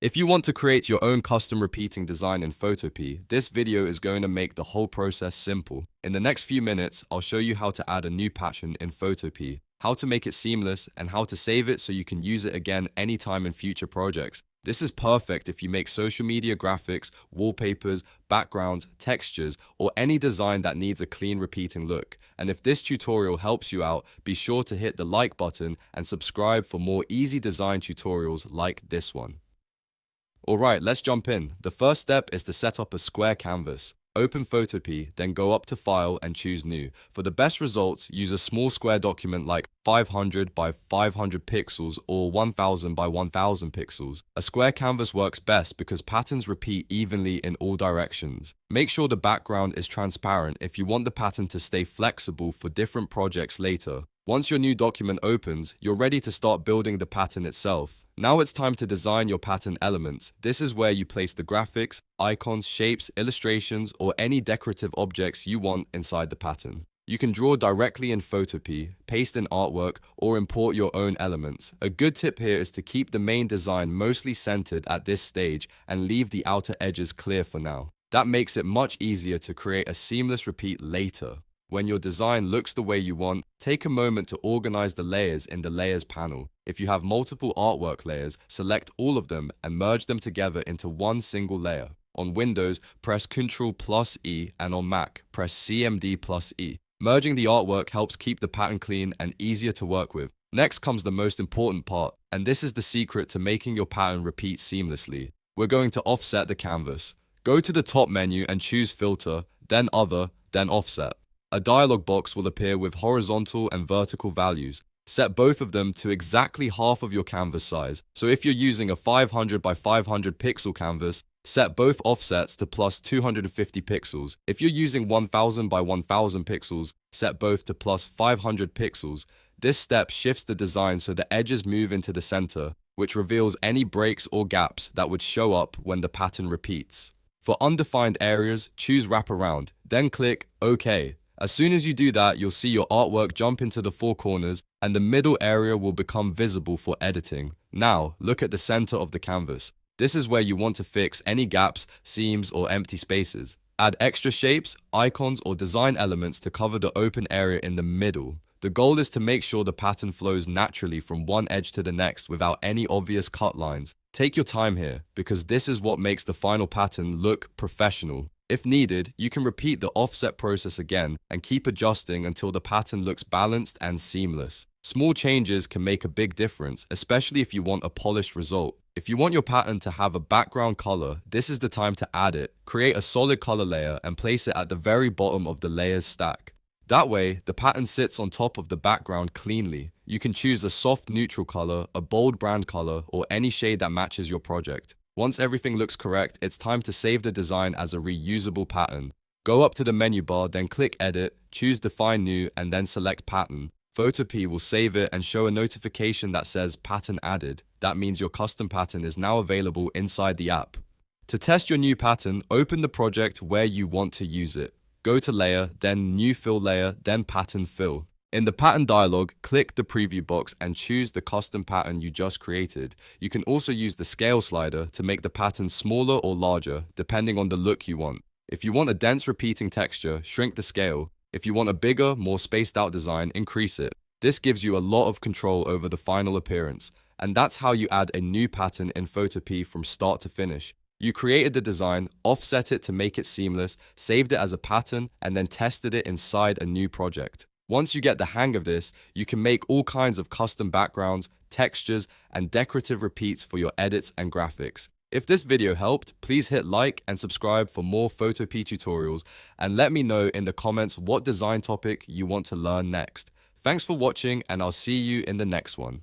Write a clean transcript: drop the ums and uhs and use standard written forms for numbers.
If you want to create your own custom repeating design in Photopea, this video is going to make the whole process simple. In the next few minutes, I'll show you how to add a new pattern in Photopea, how to make it seamless, and how to save it so you can use it again anytime in future projects. This is perfect if you make social media graphics, wallpapers, backgrounds, textures, or any design that needs a clean repeating look. And if this tutorial helps you out, be sure to hit the like button and subscribe for more easy design tutorials like this one. Alright, let's jump in. The first step is to set up a square canvas. Open Photopea, then go up to File and choose New. For the best results, use a small square document like 500 by 500 pixels or 1000 by 1000 pixels. A square canvas works best because patterns repeat evenly in all directions. Make sure the background is transparent if you want the pattern to stay flexible for different projects later. Once your new document opens, you're ready to start building the pattern itself. Now it's time to design your pattern elements. This is where you place the graphics, icons, shapes, illustrations, or any decorative objects you want inside the pattern. You can draw directly in Photopea, paste in artwork, or import your own elements. A good tip here is to keep the main design mostly centered at this stage and leave the outer edges clear for now. That makes it much easier to create a seamless repeat later. When your design looks the way you want, take a moment to organize the layers in the Layers panel. If you have multiple artwork layers, select all of them and merge them together into one single layer. On Windows, press Ctrl+E, and on Mac, press CMD+E. Merging the artwork helps keep the pattern clean and easier to work with. Next comes the most important part, and this is the secret to making your pattern repeat seamlessly. We're going to offset the canvas. Go to the top menu and choose Filter, then Other, then Offset. A dialog box will appear with horizontal and vertical values. Set both of them to exactly half of your canvas size. So if you're using a 500 by 500 pixel canvas, set both offsets to plus 250 pixels. If you're using 1000 by 1000 pixels, set both to plus 500 pixels. This step shifts the design so the edges move into the center, which reveals any breaks or gaps that would show up when the pattern repeats. For undefined areas, choose Wraparound, then click OK. As soon as you do that, you'll see your artwork jump into the four corners and the middle area will become visible for editing. Now, look at the center of the canvas. This is where you want to fix any gaps, seams, or empty spaces. Add extra shapes, icons, or design elements to cover the open area in the middle. The goal is to make sure the pattern flows naturally from one edge to the next without any obvious cut lines. Take your time here, because this is what makes the final pattern look professional. If needed, you can repeat the offset process again and keep adjusting until the pattern looks balanced and seamless. Small changes can make a big difference, especially if you want a polished result. If you want your pattern to have a background color, this is the time to add it. Create a solid color layer and place it at the very bottom of the layers stack. That way, the pattern sits on top of the background cleanly. You can choose a soft neutral color, a bold brand color, or any shade that matches your project. Once everything looks correct, it's time to save the design as a reusable pattern. Go up to the menu bar, then click Edit, choose Define New, and then select Pattern. Photopea will save it and show a notification that says Pattern Added. That means your custom pattern is now available inside the app. To test your new pattern, open the project where you want to use it. Go to Layer, then New Fill Layer, then Pattern Fill. In the pattern dialog, click the preview box and choose the custom pattern you just created. You can also use the scale slider to make the pattern smaller or larger, depending on the look you want. If you want a dense repeating texture, shrink the scale. If you want a bigger, more spaced out design, increase it. This gives you a lot of control over the final appearance. And that's how you add a new pattern in Photopea from start to finish. You created the design, offset it to make it seamless, saved it as a pattern, and then tested it inside a new project. Once you get the hang of this, you can make all kinds of custom backgrounds, textures, and decorative repeats for your edits and graphics. If this video helped, please hit like and subscribe for more Photopea tutorials, and let me know in the comments what design topic you want to learn next. Thanks for watching, and I'll see you in the next one.